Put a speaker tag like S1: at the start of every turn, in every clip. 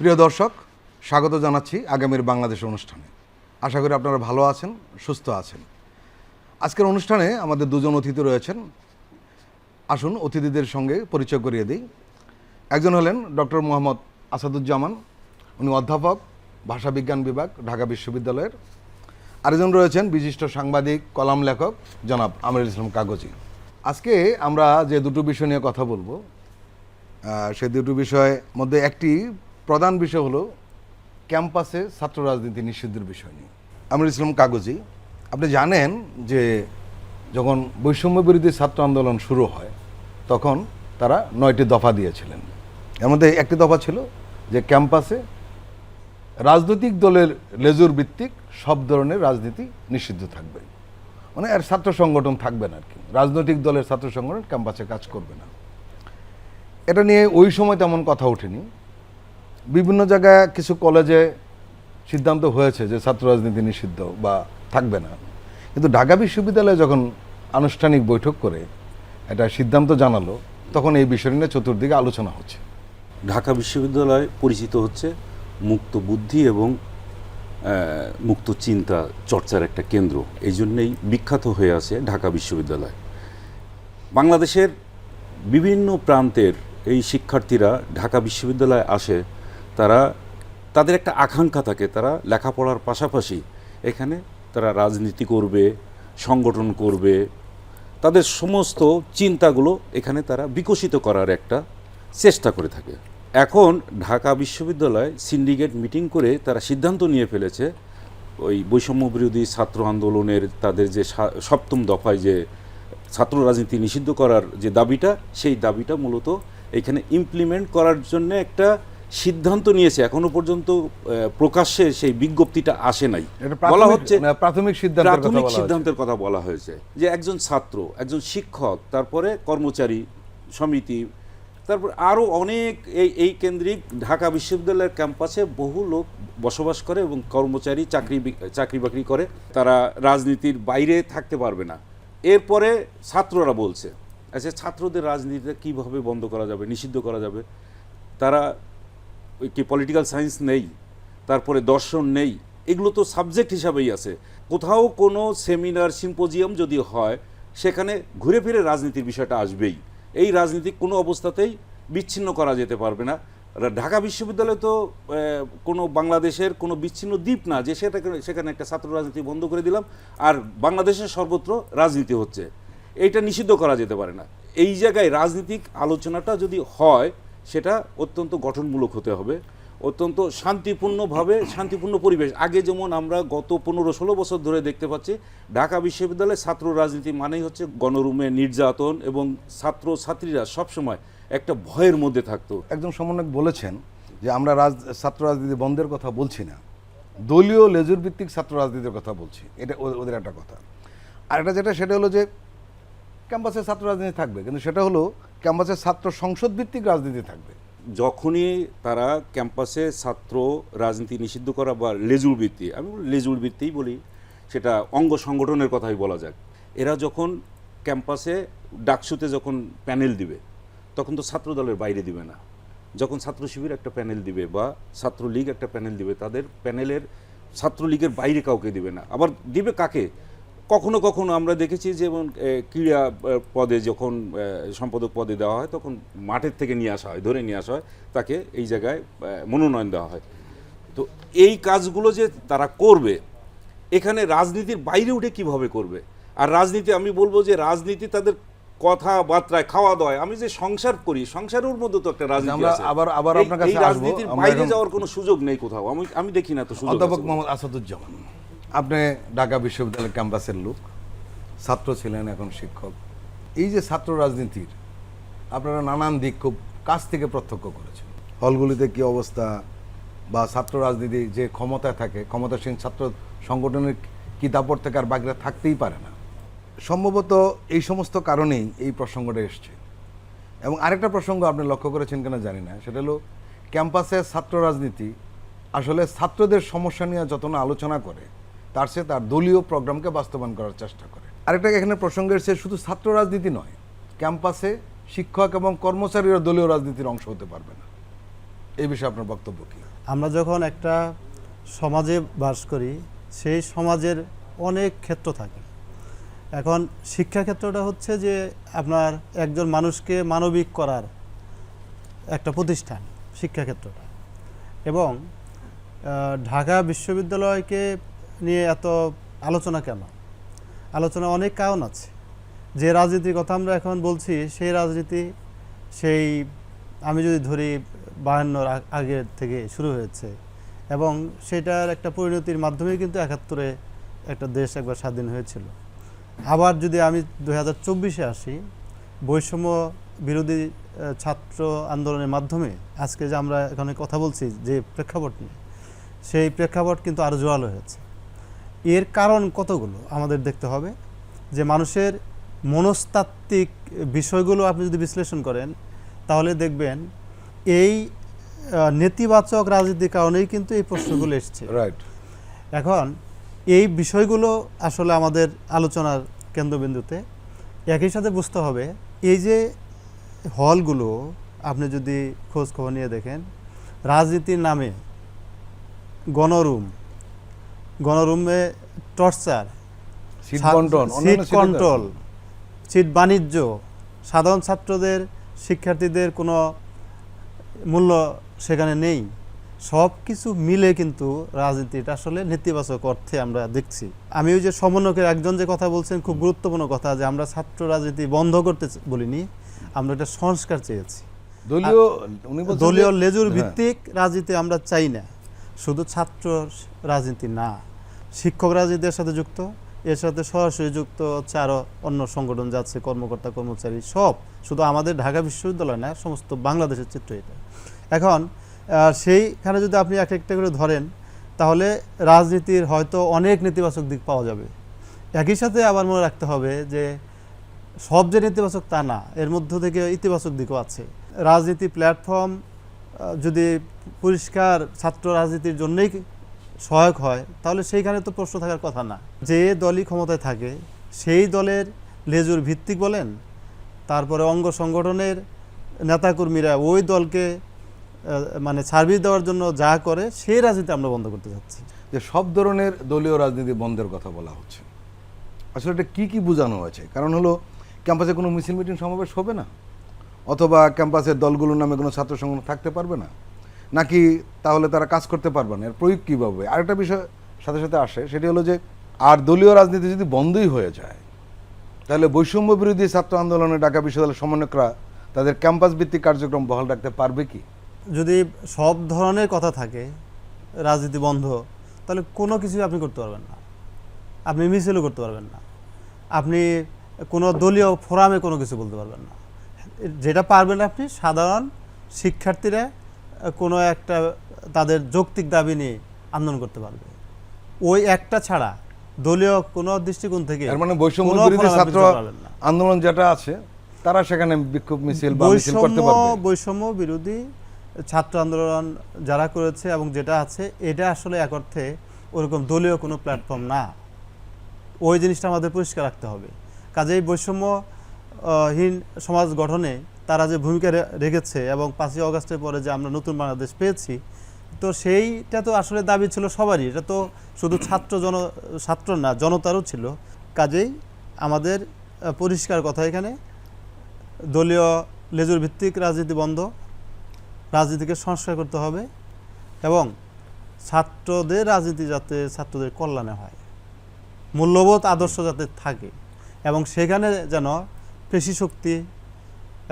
S1: প্রিয় দর্শক, স্বাগত জানাচ্ছি আগামীর বাংলাদেশ অনুষ্ঠানে। আশা করি আপনারা ভালো আছেন, সুস্থ আছেন। আজকের অনুষ্ঠানে আমাদের দুজন অতিথি রয়েছেন। আসুন অতিথিদের সঙ্গে পরিচয় করিয়ে দিই। একজন হলেন ডক্টর মোহাম্মদ আসাদুজ্জামান, উনি অধ্যাপক, ভাষাবিজ্ঞান বিভাগ, ঢাকা বিশ্ববিদ্যালয়ের। আরেকজন রয়েছেন বিশিষ্ট সাংবাদিক, কলাম লেখক জনাব আমিরুল ইসলাম কাগজি। আজকে আমরা যে দুটো বিষয় নিয়ে কথা বলবো, সেই দুটো বিষয়ের মধ্যে একটি প্রধান বিষয় হলো ক্যাম্পাসে ছাত্র রাজনীতি নিষিদ্ধের বিষয় নিয়ে। আমিরুল ইসলাম কাগজি, আপনি জানেন যে যখন বৈষম্য বিরোধী ছাত্র আন্দোলন শুরু হয় তখন তারা 9টি দফা দিয়েছিলেন। এর মধ্যে একটি দফা ছিল যে ক্যাম্পাসে রাজনৈতিক দলের লেজুর ভিত্তিক সব ধরনের রাজনীতি নিষিদ্ধ থাকবে, মানে আর ছাত্র সংগঠন থাকবে না আর কি, রাজনৈতিক দলের ছাত্র সংগঠন ক্যাম্পাসে কাজ করবে না। এটা নিয়ে ওই সময় তেমন কথা ওঠেনি। বিভিন্ন জায়গায় কিছু কলেজে সিদ্ধান্ত হয়েছে যে ছাত্র রাজনীতি নিষিদ্ধ বা থাকবে না, কিন্তু ঢাকা বিশ্ববিদ্যালয়ে যখন আনুষ্ঠানিক বৈঠক করে এটা সিদ্ধান্ত জানালো তখন এই বিষয় নিয়ে চতুর্দিকে আলোচনা হচ্ছে।
S2: ঢাকা বিশ্ববিদ্যালয় পরিচিত হচ্ছে মুক্ত বুদ্ধি এবং মুক্ত চিন্তা চর্চার একটা কেন্দ্র, এই জন্যেই বিখ্যাত হয়ে আছে ঢাকা বিশ্ববিদ্যালয়। বাংলাদেশের বিভিন্ন প্রান্তের এই শিক্ষার্থীরা ঢাকা বিশ্ববিদ্যালয়ে আসে, তাদের একটা আকাঙ্ক্ষা থাকে, তারা লেখাপড়ার পাশাপাশি এখানে তারা রাজনীতি করবে, সংগঠন করবে, তাদের সমস্ত চিন্তাগুলো এখানে তারা বিকশিত করার একটা চেষ্টা করে থাকে। এখন ঢাকা বিশ্ববিদ্যালয় সিন্ডিকেট মিটিং করে তারা সিদ্ধান্ত নিয়ে ফেলেছে ওই বৈষম্য বিরোধী ছাত্র আন্দোলনের তাদের যে 7ম দফায় যে ছাত্র রাজনীতি নিষিদ্ধ করার যে দাবিটা, সেই দাবিটা মূলত এখানে ইমপ্লিমেন্ট করার জন্য একটা সিদ্ধান্ত নিয়েছে। এখনো পর্যন্ত প্রকাশ্যে সেই বিজ্ঞপ্তিটা আসে নাই। বলা হচ্ছে
S1: প্রাথমিক
S2: সিদ্ধান্তের কথা বলা হয়েছে যে একজন ছাত্র, একজন শিক্ষক, তারপরে কর্মচারী সমিতি, তারপর আরও অনেক এই কেন্দ্রিক ঢাকা বিশ্ববিদ্যালয়ের ক্যাম্পাসে বহু লোক বসবাস করে এবং কর্মচারী চাকরি বাকরি করে, তারা রাজনীতির বাইরে থাকতে পারবে না। এরপরে ছাত্ররা বলছে, আচ্ছা ছাত্রদের রাজনীতিটা কীভাবে বন্ধ করা যাবে, নিষিদ্ধ করা যাবে? তারা কি পলিটিক্যাল সায়েন্স নেই, তারপরে দর্শন নেই, এগুলো তো সাবজেক্ট হিসাবেই আছে। কোথাও কোনো সেমিনার সিম্পোজিয়াম যদি হয় সেখানে ঘুরে ফিরে রাজনীতির বিষয়টা আসবেই। এই রাজনীতি কোনো অবস্থাতেই বিচ্ছিন্ন করা যেতে পারবে না। ঢাকা বিশ্ববিদ্যালয় তো কোনো বাংলাদেশের কোনো বিচ্ছিন্ন দ্বীপ না যে সেখানে একটা ছাত্র রাজনীতি বন্ধ করে দিলাম আর বাংলাদেশের সর্বত্র রাজনীতি হচ্ছে, এইটা নিষিদ্ধ করা যেতে পারে না। এই জায়গায় রাজনীতিক আলোচনাটা যদি হয় সেটা অত্যন্ত গঠনমূলক হতে হবে, অত্যন্ত শান্তিপূর্ণ পরিবেশ। আগে যেমন আমরা গত 15-16 বছর ধরে দেখতে পাচ্ছি ঢাকা বিশ্ববিদ্যালয়ে ছাত্র রাজনীতি মানেই হচ্ছে গণরুমে নির্যাতন এবং ছাত্রছাত্রীরা সবসময় একটা ভয়ের মধ্যে থাকতো।
S1: একজন সমন্বয়ক বলেছেন যে আমরা ছাত্র রাজনীতি বন্ধের কথা বলছি না, দলীয় লেজুর ভিত্তিক ছাত্র রাজনীতির কথা বলছি। এটা ওদের একটা কথা। আর একটা যেটা সেটা হলো যে ক্যাম্পাসে ছাত্র রাজনীতি থাকবে, কিন্তু সেটা হলো ক্যাম্পাসে ছাত্র সংসদ ভিত্তিক রাজনীতি থাকবে।
S2: যখনই তারা ক্যাম্পাসে ছাত্র রাজনীতি নিষিদ্ধ করা বা লেজুর ভিত্তি, আমি লেজুর ভিত্তিই বলি, সেটা অঙ্গ সংগঠনের কথাই বলা যাক, এরা যখন ক্যাম্পাসে ডাকসুতে যখন প্যানেল দিবে তখন তো ছাত্র দলের বাইরে দিবে না। যখন ছাত্র শিবির একটা প্যানেল দিবে বা ছাত্রলীগ একটা প্যানেল দিবে, তাদের প্যানেলের ছাত্রলীগের বাইরে কাউকে দিবে না। আবার দিবে কাকে? কখনো কখনো আমরা দেখেছি যেমন ক্রীড়া পদে যখন সম্পাদক পদে দেওয়া হয় তখন মাঠের থেকে নিয়ে আসা হয়, ধরে নিয়ে আসা হয়, তাকে এই জায়গায় মনোনয়ন দেওয়া হয়। তো এই কাজগুলো যে তারা করবে, এখানে রাজনীতির বাইরে উঠে কিভাবে করবে? আর রাজনীতি, আমি বলবো যে রাজনীতি তাদের কথাবার্তায়, খাওয়া দাওয়ায়, আমি যে সংসার করি, সংসারের মধ্যে তো একটা রাজনীতি আছে।
S1: আবার আপনার কাছে
S2: রাজনীতির বাইরে যাওয়ার কোনো সুযোগ নেই কোথাও, আমি দেখি না তো সুযোগ।
S1: অধ্যাপক মোহাম্মদ আসাদুজ্জামান, আপনি ঢাকা বিশ্ববিদ্যালয়ের ক্যাম্পাসের লোক, ছাত্র ছিলেন, এখন শিক্ষক। এই যে ছাত্র রাজনীতির আপনারা নানান দিক খুব কাছ থেকে প্রত্যক্ষ করেছেন, হলগুলিতে কি অবস্থা, বা ছাত্র রাজনীতি যে ক্ষমতায় থাকে, ক্ষমতাসীন ছাত্র সংগঠনের কি দাপট থেকে আর বাকিরা থাকতেই পারে না। সম্ভবত এই সমস্ত কারণেই এই প্রসঙ্গটা এসছে। এবং আরেকটা প্রসঙ্গ আপনি লক্ষ্য করেছেন কিনা জানি না, সেটা হলো ক্যাম্পাসে ছাত্র রাজনীতি আসলে ছাত্রদের সমস্যা নিয়ে যত না আলোচনা করে তার চেয়ে তার দলীয় প্রোগ্রামকে বাস্তবায়ন করার চেষ্টা করে। আরেকটা এখানে প্রসঙ্গ এসছে, শুধু ছাত্র রাজনীতি নয়, ক্যাম্পাসে শিক্ষক এবং কর্মচারীরা দলীয় রাজনীতির অংশ হতে পারবে না। এই বিষয়ে আপনার বক্তব্য কী?
S3: আমরা যখন একটা সমাজে বাস করি, সেই সমাজের অনেক ক্ষেত্র থাকে। এখন শিক্ষা ক্ষেত্রটা হচ্ছে যে আপনার একজন মানুষকে মানবিক করার একটা প্রতিষ্ঠান শিক্ষা ক্ষেত্রটা। এবং ঢাকা বিশ্ববিদ্যালয়কে নিয়ে এত আলোচনা কেন? আলোচনা অনেক কারণ আছে। যে রাজনীতির কথা আমরা এখন বলছি, সেই রাজনীতি সেই আমি যদি ধরি 52 আগের থেকে শুরু হয়েছে, এবং সেটার একটা পরিণতির মাধ্যমে কিন্তু 71-এ একটা দেশ একবার স্বাধীন হয়েছিল। আবার যদি আমি 2024-এ আসি, বৈষম্য বিরোধী ছাত্র আন্দোলনের মাধ্যমে আজকে যে আমরা এখানে কথা বলছি যে প্রেক্ষাপট নিয়ে, সেই প্রেক্ষাপট কিন্তু আরও জোরালো হয়েছে। এর কারণ কতগুলো আমাদের দেখতে হবে। যে মানুষের মনস্তাত্ত্বিক বিষয়গুলো আপনি যদি বিশ্লেষণ করেন, তাহলে দেখবেন এই নেতিবাচক রাজনীতির কারণেই কিন্তু এই প্রশ্নগুলো এসছে।
S1: রাইট।
S3: এখন এই বিষয়গুলো আসলে আমাদের আলোচনার কেন্দ্রবিন্দুতে। একই সাথে বুঝতে হবে, এই যে হলগুলো আপনি যদি খোঁজ খবর নিয়ে দেখেন, রাজনীতির নামে গণরুমে টর্চার,
S1: সিট বন্টন,
S3: সিট কন্ট্রোল, সিট বাণিজ্য, সাধারণ ছাত্রদের শিক্ষার্থীদের কোনো মূল্য সেখানে নেই। সব কিছু মিলে কিন্তু রাজনীতিটা আসলে নেতিবাচক অর্থে আমরা দেখছি। আমি ওই যে সমন্বয়কের একজন যে কথা বলছেন, খুব গুরুত্বপূর্ণ কথা, যে আমরা ছাত্র রাজনীতি বন্ধ করতে বলিনি, আমরা একটা সংস্কার চেয়েছি। দলীয় লেজুর ভিত্তিক রাজনীতি আমরা চাই না। শুধু ছাত্র রাজনীতি না, শিক্ষক রাজনীতির সাথে যুক্ত, এর সাথে সরাসরি যুক্ত হচ্ছে আরও অন্য সংগঠন যাচ্ছে, কর্মকর্তা কর্মচারী সব, শুধু আমাদের ঢাকা বিশ্ববিদ্যালয় না, সমস্ত বাংলাদেশের চিত্র এটা। এখন সেইখানে যদি আপনি এক একটা করে ধরেন, তাহলে রাজনীতির হয়তো অনেক নেতিবাচক দিক পাওয়া যাবে। একই সাথে আবার মনে রাখতে হবে যে সব যে নেতিবাচক তা না, এর মধ্য থেকে ইতিবাচক দিকও আছে। রাজনীতি প্ল্যাটফর্ম যদি পরিষ্কার ছাত্র রাজনীতির জন্যই সহায়ক হয়, তাহলে সেইখানে তো প্রশ্ন থাকার কথা না। যে দলই ক্ষমতায় থাকে, সেই দলের লেজুর ভিত্তিক বলেন, তারপরে অঙ্গ সংগঠনের নেতাকর্মীরা ওই দলকে মানে সার্ভিস দেওয়ার জন্য যা করে, সেই রাজনীতি আমরা বন্ধ করতে যাচ্ছি।
S1: যে সব ধরনের দলীয় রাজনীতি বন্ধের কথা বলা হচ্ছে, আসলে এটা কী কী বোঝানো হয়েছে? কারণ হলো, ক্যাম্পাসে কোনো মিছিল মিটিং সমাবেশ হবে না, অথবা ক্যাম্পাসের দলগুলোর নামে কোনো ছাত্র সংগঠন থাকতে পারবে না, নাকি তাহলে তারা কাজ করতে পারবে না, এর প্রয়োগ কীভাবে? আরেকটা বিষয় সাথে সাথে আসে, সেটি হলো যে আর দলীয় রাজনীতি যদি বন্ধই হয়ে যায়, তাহলে বৈষম্য বিরোধী ছাত্র আন্দোলনে ঢাকা বিশ্ববিদ্যালয়ের সমন্বয়করা তাদের ক্যাম্পাস ভিত্তিক কার্যক্রম বহাল রাখতে পারবে কি?
S3: যদি সব ধরনের কথা থাকে, রাজনীতি বন্ধ, তাহলে কোনো কিছুই আপনি করতে পারবেন না। আপনি মিছিলও করতে পারবেন না, আপনি কোনো দলীয় ফোরামে কোনো কিছু বলতে পারবেন না। যেটা পারবেন আপনি সাধারণ শিক্ষার্থীরা কোনো একটা তাদের যৌক্তিক দাবি নিয়ে আন্দোলন করতে পারবে, ওই একটা ছাড়া দলীয় কোনো দৃষ্টিকোণ থেকে।
S1: এর মানে বৈষম্য বিরোধী ছাত্র আন্দোলন যেটা আছে, তারা সেখানে বিক্ষোভ মিছিল বা মিছিল করতে পারবে।
S3: বৈষম্য বিরোধী ছাত্র আন্দোলন যারা করেছে এবং যেটা আছে, এটা আসলে এক অর্থে ওরকম দলীয় কোনো প্ল্যাটফর্ম না। ওই জিনিসটা আমাদের পরিষ্কার রাখতে হবে। কাজেই বৈষম্যহীন সমাজ গঠনে তারা যে ভূমিকা রেখেছে, এবং 5ই অগাস্টের পরে যে আমরা নতুন বাংলাদেশ পেয়েছি, তো সেইটা তো আসলে দাবি ছিল সবারই। এটা তো শুধু ছাত্র না, জনতারও ছিল। কাজেই আমাদের পরিষ্কার কথা, এখানে দলীয় লেজুর ভিত্তিক রাজনীতি বন্ধ, রাজনীতিকে সংস্কার করতে হবে, এবং ছাত্রদের রাজনীতি যাতে ছাত্রদের কল্যাণে হয়, মূল্যবোধ আদর্শ যাতে থাকে, এবং সেখানে যেন পেশিশক্তি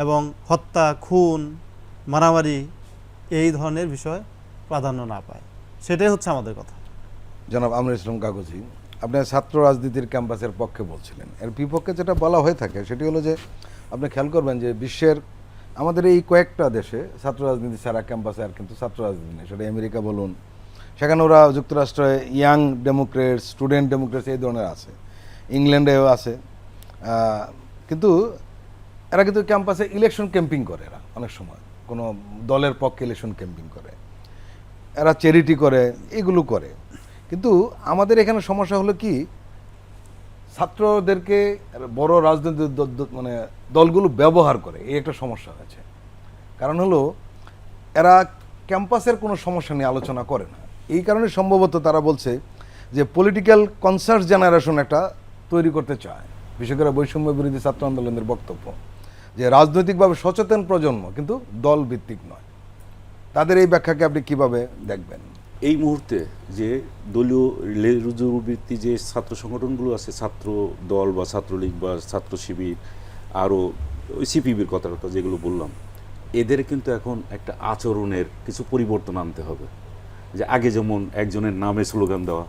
S3: এবং হত্যা, খুন, মারামারি এই ধরনের বিষয় প্রাধান্য না পায়, সেটাই হচ্ছে আমাদের কথা।
S1: জনাব আমরুল ইসলাম কাগজি, আপনি ছাত্র রাজনীতির ক্যাম্পাসের পক্ষে বলছিলেন। এর বিপক্ষে যেটা বলা হয়ে থাকে সেটি হলো যে, আপনি খেয়াল করবেন যে বিশ্বের আমাদের এই কয়েকটা দেশে ছাত্র রাজনীতি ছাড়া ক্যাম্পাসে আর কিন্তু ছাত্র রাজনীতি নেই। সেটা আমেরিকা বলুন, সেখানে ওরা যুক্তরাষ্ট্রে ইয়াং ডেমোক্রেটস, স্টুডেন্ট ডেমোক্রেটস এই ধরনের আছে, ইংল্যান্ডেও আছে। কিন্তু এরা কিন্তু ক্যাম্পাসে ইলেকশন ক্যাম্পিং করে, এরা অনেক সময় কোনো দলের পক্ষে ইলেকশন ক্যাম্পিং করে, এরা চ্যারিটি করে, এগুলো করে। কিন্তু আমাদের এখানে সমস্যা হলো কি, ছাত্রদেরকে বড় রাজনৈতিক মানে দলগুলো ব্যবহার করে, এই একটা সমস্যা হয়েছে। কারণ হলো, এরা ক্যাম্পাসের কোনো সমস্যা নিয়ে আলোচনা করে না। এই কারণে সম্ভবত তারা বলছে যে পলিটিক্যাল কনসাস জেনারেশন একটা তৈরি করতে চায়, বিশেষ করে বৈষম্য বিরোধী ছাত্র আন্দোলনের বক্তব্য যে রাজনৈতিকভাবে সচেতন প্রজন্ম কিন্তু দল ভিত্তিক নয়। তাদের এই ব্যাখ্যাকে আপনি কিভাবে দেখবেন?
S2: এই মুহূর্তে যে দলীয় রুজুবৃত্তি যে ছাত্র সংগঠনগুলো আছে, ছাত্র দল বা ছাত্রলীগ বা ছাত্র শিবির, আরও ওই সিপিবির কথাটা যেগুলো বললাম, এদের কিন্তু এখন একটা আচরণের কিছু পরিবর্তন আনতে হবে। যে আগে যেমন একজনের নামে স্লোগান দেওয়া,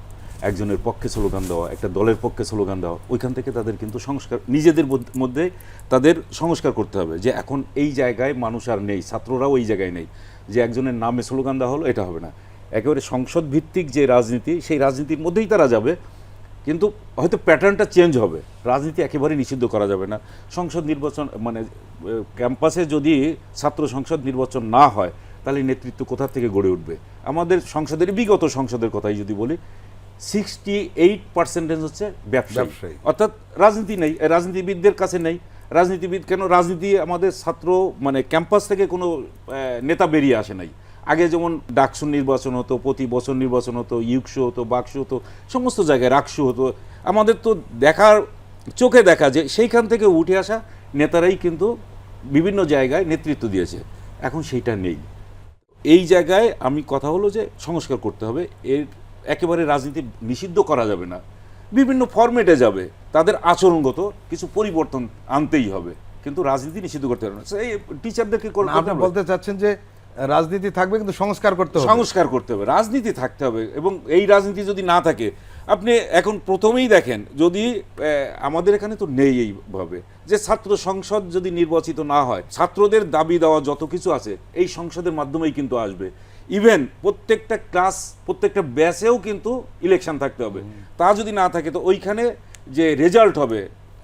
S2: একজনের পক্ষে স্লোগান দেওয়া, একটা দলের পক্ষে স্লোগান দেওয়া, ওইখান থেকে তাদের কিন্তু সংস্কার, নিজেদের মধ্যে তাদের সংস্কার করতে হবে যে এখন এই জায়গায় মানুষ আর নেই, ছাত্ররাও এই জায়গায় নেই যে একজনের নামে স্লোগান দেওয়া হলো, এটা হবে না। একেবারে সংসদ ভিত্তিক যে রাজনীতি, সেই রাজনীতির মধ্যেই তারা যাবে, কিন্তু হয়তো প্যাটার্নটা চেঞ্জ হবে। রাজনীতি একেবারে নিষিদ্ধ করা যাবে না। সংসদ নির্বাচন মানে ক্যাম্পাসে যদি ছাত্র সংসদ নির্বাচন না হয় তাহলে নেতৃত্ব কোথা থেকে গড়ে উঠবে? আমাদের সংসদের, বিগত সংসদের কথাই যদি বলি, 68% হচ্ছে ব্যবসায়ী, অর্থাৎ রাজনীতি নেই, রাজনীতিবিদদের কাছে নেই। রাজনীতিবিদ কেন? রাজনীতি আমাদের ছাত্র মানে ক্যাম্পাস থেকে কোনো নেতা বেরিয়ে আসে নাই। আগে যেমন ডাকসু নির্বাচন হতো, প্রতি বছর নির্বাচন হতো, ইউকসু হতো, বাকসু হতো, সমস্ত জায়গায় রাকসু হতো। আমাদের তো দেখার, চোখে দেখা যে সেইখান থেকে উঠে আসা নেতারাই কিন্তু বিভিন্ন জায়গায় নেতৃত্ব দিয়েছে। এখন সেইটা নেই। এই জায়গায় আমি কথা হলো যে সংস্কার করতে হবে। এর একেবারে রাজনীতি নিষিদ্ধ করা যাবে না, বিভিন্ন ফরম্যাটে যাবে, তাদের আচরণগত কিছু পরিবর্তন আনতেই হবে, কিন্তু রাজনীতি নিষিদ্ধ করতে হবে না। এই টিচারদেরকে
S1: আপনি বলতে চাচ্ছেন যে রাজনীতি থাকবে কিন্তু সংস্কার করতে হবে?
S2: সংস্কার করতে হবে, রাজনীতি থাকতে হবে। এবং এই রাজনীতি যদি না থাকে, আপনি এখন প্রথমেই দেখেন, যদি আমাদের এখানে তো নেই এইভাবে যে ছাত্র সংসদ যদি নির্বাচিত না হয়, ছাত্রদের দাবি দেওয়া যত কিছু আছে এই সংসদের মাধ্যমেই কিন্তু আসবে। ইভেন প্রত্যেকটা ক্লাস, প্রত্যেকটা ব্যাচেও কিন্তু ইলেকশন থাকতে হবে। তা যদি না থাকে তো ওইখানে যে রেজাল্ট হবে,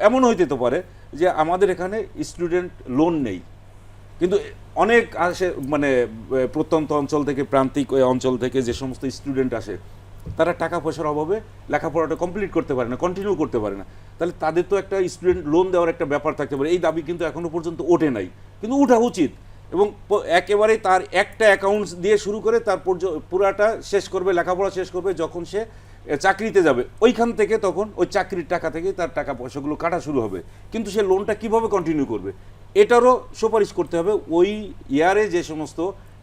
S2: এমন হইতে তো পারে যে আমাদের এখানে স্টুডেন্ট লোন নেই, কিন্তু অনেক আসে মানে প্রত্যন্ত অঞ্চল থেকে, প্রান্তিক অঞ্চল থেকে যে সমস্ত স্টুডেন্ট আসে, তারা টাকা পয়সার অভাবে লেখাপড়াটা কমপ্লিট করতে পারে না, কন্টিনিউ করতে পারে না। তাহলে তাদের তো একটা স্টুডেন্ট লোন দেওয়ার একটা ব্যাপার থাকতে পারে। এই দাবি কিন্তু এখনো পর্যন্ত ওঠে নাই, কিন্তু ওঠা উচিত। এবং একেবারে তার একটা অ্যাকাউন্টস দিয়ে শুরু করে তার পুরাটা শেষ করবে, লেখাপড়া শেষ করবে, যখন সে চাকরিতে যাবে ওইখান থেকে তখন ওই চাকরির টাকা থেকে তার টাকা পয়সাগুলো কাটা শুরু হবে। কিন্তু সে লোনটা কিভাবে কন্টিনিউ করবে, এটারও সুপারিশ করতে হবে। ওই ইয়ারে যে সমস্ত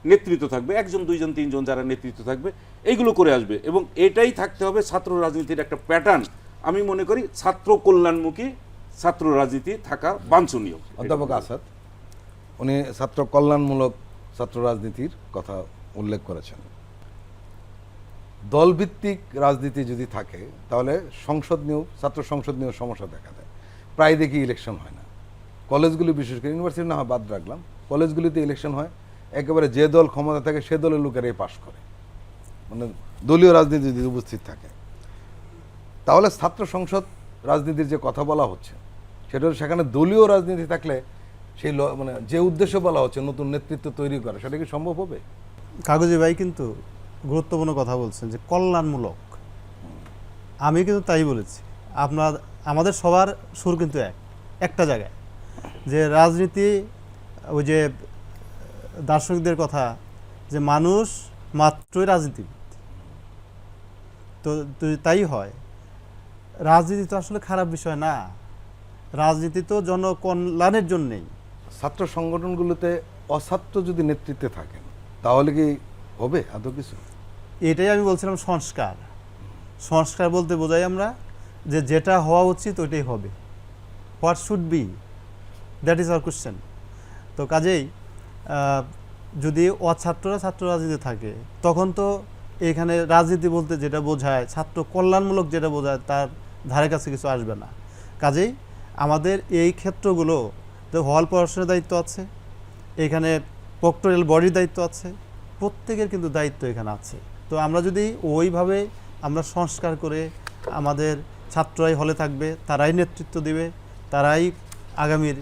S2: নেতৃত্ব থাকবে, একজন, দুইজন, তিনজন যারা নেতৃত্ব থাকবে, এইগুলো করে আসবে। এবং এটাই থাকতে হবে ছাত্র রাজনীতির একটা প্যাটার্ন। আমি মনে করি ছাত্র কল্যাণমুখী ছাত্র রাজনীতি থাকা বাঞ্ছনীয়।
S1: অধ্যাপক আসাদ, উনি ছাত্র কল্যাণমূলক ছাত্র রাজনীতির কথা উল্লেখ করেছেন। দলভিত্তিক রাজনীতি যদি থাকে তাহলে সংসদ নিয়েও, ছাত্র সংসদ নিয়েও সমস্যা দেখা দেয়। প্রায় দেখি ইলেকশন হয় না। কলেজগুলি, বিশেষ করে ইউনিভার্সিটি না হয় বাদ রাখলাম, কলেজগুলিতে ইলেকশন হয়, একেবারে যে দল ক্ষমতা থাকে সে দলের লোকেরাই পাশ করে, মানে দলীয় রাজনীতি যদি উপস্থিত থাকে। তাহলে ছাত্র সংসদ রাজনীতির যে কথা বলা হচ্ছে সেটা হলো সেখানে দলীয় রাজনীতি থাকলে সেই মানে যে উদ্দেশ্য বলা হচ্ছে নতুন নেতৃত্ব তৈরি করা, সেটা কি সম্ভব হবে?
S3: কাগজি ভাই কিন্তু গুরুত্বপূর্ণ কথা বলছেন যে কল্যাণমূলক। আমি কিন্তু তাই বলেছি। আমাদের সবার সুর কিন্তু একটা জায়গায়, যে রাজনীতি, ওই যে দার্শনিকদের কথা যে মানুষ মাত্রই রাজনীতিবিদ, তো তাই হয়। রাজনীতি তো আসলে খারাপ বিষয় না, রাজনীতি তো জনকল্যাণের জন্যেই।
S1: ছাত্র সংগঠনগুলোতে অছাত্র যদি নেতৃত্বে থাকেন তাহলে কি হবে আদৌ কিছু?
S3: এটাই আমি বলছিলাম, সংস্কার। সংস্কার বলতে বোঝাই আমরা যে যেটা হওয়া উচিত ওইটাই হবে। What should be, that is our question. তো কাজেই যদি অছাত্ররা ছাত্র রাজনীতি থাকে, তখন তো এখানে রাজনীতি বলতে যেটা বোঝায়, ছাত্র কল্যাণমূলক যেটা বোঝায়, তার ধারে কাছে কিছু আসবে না। কাজেই আমাদের এই ক্ষেত্রগুলো, তো হল পড়াশোনার দায়িত্ব আছে, এখানে প্রক্টোরিয়াল বডির দায়িত্ব আছে, প্রত্যেকের কিন্তু দায়িত্ব এখানে আছে। তো আমরা যদি ওইভাবে আমরা সংস্কার করে, আমাদের ছাত্ররাই হলে থাকবে, তারাই নেতৃত্ব দিবে, তারাই আগামীর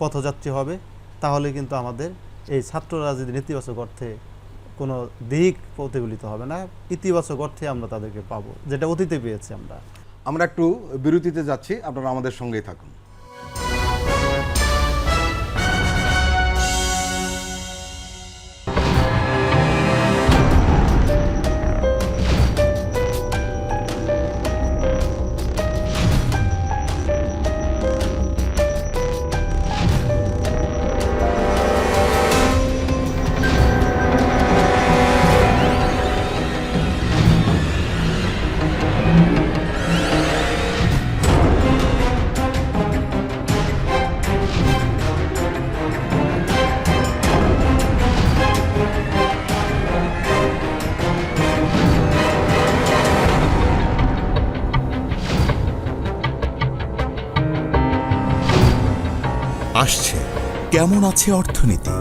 S3: পথযাত্রী হবে, তাহলে কিন্তু আমাদের এই ছাত্র রাজনীতি নেতিবাচক অর্থে কোনো দিক প্রতিফলিত হবে না, ইতিবাচক অর্থে আমরা তাদেরকে পাবো, যেটা অতীতে পেয়েছি আমরা।
S1: আমরা একটু বিরতিতে যাচ্ছি, আপনারা আমাদের সঙ্গেই থাকুন।
S4: আসছে কেমন আছে অর্থনীতি।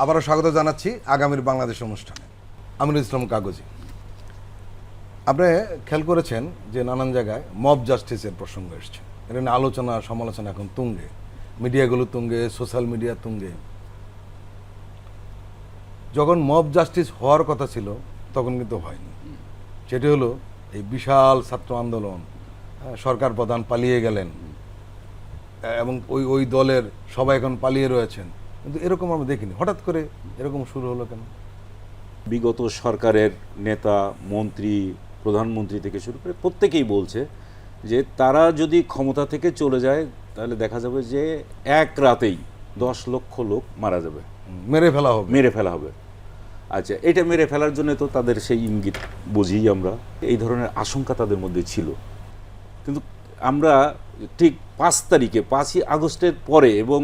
S1: আবারও স্বাগত জানাচ্ছি আগামীর বাংলাদেশ অনুষ্ঠানে। আমিনুল ইসলাম কাগজি। আপনি খেয়াল করেছেন যে নানান জায়গায় মব জাস্টিসের প্রসঙ্গ এসছে, এটা নিয়ে আলোচনা সমালোচনা এখন তুঙ্গে, মিডিয়াগুলো তুঙ্গে, সোশ্যাল মিডিয়া তুঙ্গে। যখন মব জাস্টিস হওয়ার কথা ছিল তখন কিন্তু হয়নি। সেটি হলো এই বিশাল ছাত্র আন্দোলন, সরকার প্রধান পালিয়ে গেলেন এবং ওই দলের সবাই এখন পালিয়ে রয়েছেন, কিন্তু এরকম আমরা দেখিনি। হঠাৎ করে এরকম শুরু হলো কেন?
S2: বিগত সরকারের নেতা, মন্ত্রী, প্রধানমন্ত্রী থেকে শুরু করে প্রত্যেকেই বলছে যে তারা যদি ক্ষমতা থেকে চলে যায় তাহলে দেখা যাবে যে এক রাতেই 10 লক্ষ লোক মারা যাবে,
S1: মেরে ফেলা হবে।
S2: আচ্ছা, এটা মেরে ফেলার জন্য তো তাদের সেই ইঙ্গিত বুঝি আমরা, এই ধরনের আশঙ্কা তাদের মধ্যে ছিল। কিন্তু আমরা ঠিক 5ই আগস্টের পরে এবং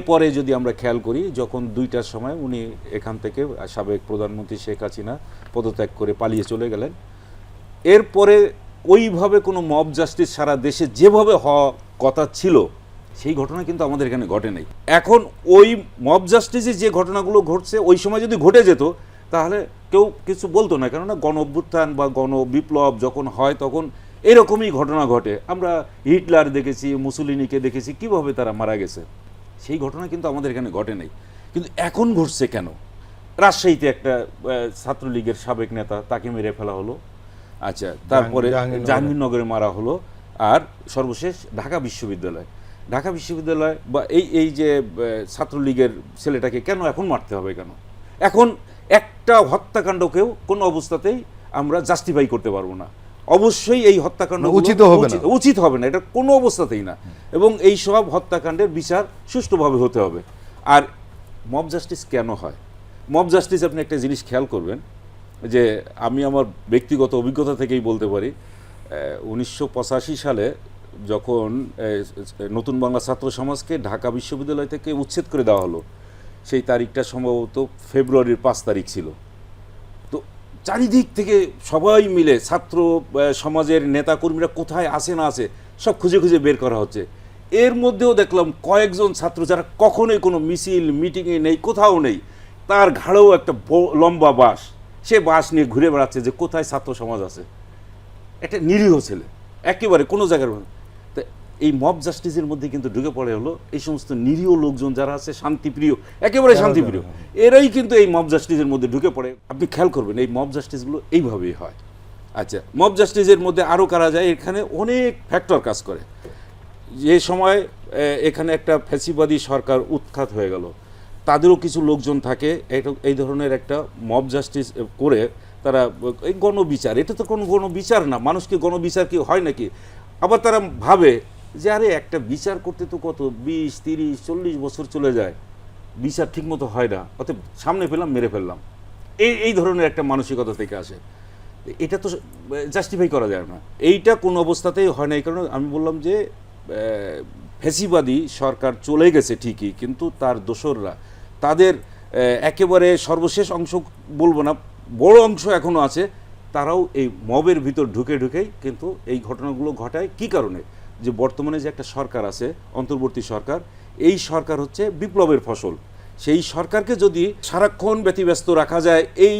S2: পরে যদি আমরা খেয়াল করি, যখন 2টার সময় উনি এখান থেকে সাবেক প্রধানমন্ত্রী শেখ হাসিনা পদত্যাগ করে পালিয়ে চলে গেলেন, এরপরে ওইভাবে কোনো মব জাস্টিস সারা দেশে যেভাবে হওয়া কথা ছিল সেই ঘটনা কিন্তু আমাদের এখানে ঘটে নাই। এখন ওই মব জাস্টিসে যে ঘটনাগুলো ঘটছে ওই সময় যদি ঘটে যেত তাহলে কেউ কিছু বলতো না, কেননা গণ অভ্যুত্থান বা গণ বিপ্লব যখন হয় তখন এরকমই ঘটনা ঘটে। আমরা হিটলার দেখেছি, মুসোলিনিকে দেখেছি কিভাবে তারা মারা গেছে, সেই ঘটনা কিন্তু আমাদের এখানে ঘটে নাই। কিন্তু এখন ঘটছে কেন? রাজশাহীতে একটা ছাত্রলীগের সাবেক নেতা, তাকে মেরে ফেলা হলো। আচ্ছা, তারপরে জাহাঙ্গীরনগরে মারা হলো, আর সর্বশেষ ঢাকা বিশ্ববিদ্যালয় বা এই যে ছাত্রলীগের ছেলেটাকে কেন এখন মারতে হবে? কেন এখন একটা হত্যাকাণ্ডকেও কোনো অবস্থাতেই আমরা জাস্টিফাই করতে পারবো না। অবশ্যই এই হত্যাকাণ্ড উচিত হবে না, এটা কোনো অবস্থাতেই না। এবং এই সব হত্যাকাণ্ডের বিচার সুষ্ঠুভাবে হতে হবে। আর মব জাস্টিস কেন হয়? মব জাস্টিস আপনি একটা জিনিস খেয়াল করবেন যে আমি আমার ব্যক্তিগত অভিজ্ঞতা থেকেই বলতে পারি, 1985 সালে যখন নতুন বাংলা ছাত্র সমাজকে ঢাকা বিশ্ববিদ্যালয় থেকে উচ্ছেদ করে দেওয়া হলো, সেই তারিখটা সম্ভবত ফেব্রুয়ারির 5 তারিখ ছিল। তো চারিদিক থেকে সবাই মিলে ছাত্র সমাজের নেতাকর্মীরা কোথায় আছে না আছে সব খুঁজে খুঁজে বের করা হচ্ছে। এর মধ্যেও দেখলাম কয়েকজন ছাত্র যারা কখনোই কোনো মিছিল মিটিংয়ে নেই, কোথাও নেই, তার ঘাড়েও একটা লম্বা বাঁশ, সে বাঁশ নিয়ে ঘুরে বেড়াচ্ছে যে কোথায় ছাত্র সমাজ আছে। একটা নিরীহ ছেলে, একেবারে কোনো জায়গার। তো এই মব জাস্টিসের মধ্যে কিন্তু ঢুকে পড়ে হলো এই সমস্ত নিরীহ লোকজন যারা আছে, শান্তিপ্রিয়, একেবারে শান্তিপ্রিয়, এরাই কিন্তু এই মব জাস্টিসের মধ্যে ঢুকে পড়ে। আপনি খেয়াল করবেন এই মব জাস্টিসগুলো এইভাবেই হয়। আচ্ছা, মব জাস্টিসের মধ্যে আরও কারা যায়? এখানে অনেক ফ্যাক্টর কাজ করে। যে সময় এখানে একটা ফ্যাসিবাদী সরকার উৎখাত হয়ে গেল, তাদেরও কিছু লোকজন থাকে এই ধরনের একটা মব জাস্টিস করে তারা এই গণবিচার, এটা তো কোনো গণবিচার না, মানুষকে গণবিচার কি হয় নাকি? আবার তারা ভাবে যে আরে একটা বিচার করতে তো কত 20, 30, 40 বছর চলে যায়, বিচার ঠিকমতো হয় না, অতএব সামনে পেলাম মেরে ফেললাম, এই ধরনের একটা মানসিকতা থেকে আসে। এটা তো জাস্টিফাই করা যায় না, এইটা কোনো অবস্থাতেই হয় না। এই কারণে আমি বললাম যে ফ্যাসিবাদী সরকার চলে গেছে ঠিকই, কিন্তু তার দোসররা, তাদের একেবারে সর্বশেষ অংশ বলবো না, বড় অংশ এখনও আছে, তারাও এই মবের ভিতর ঢুকেই কিন্তু এই ঘটনাগুলো ঘটায়। কি কারণে? যে বর্তমানে যে একটা সরকার আছে, অন্তর্বর্তী সরকার, এই সরকার হচ্ছে বিপ্লবের ফসল। সেই সরকারকে যদি সারাক্ষণ ব্যতিব্যস্ত রাখা যায়, এই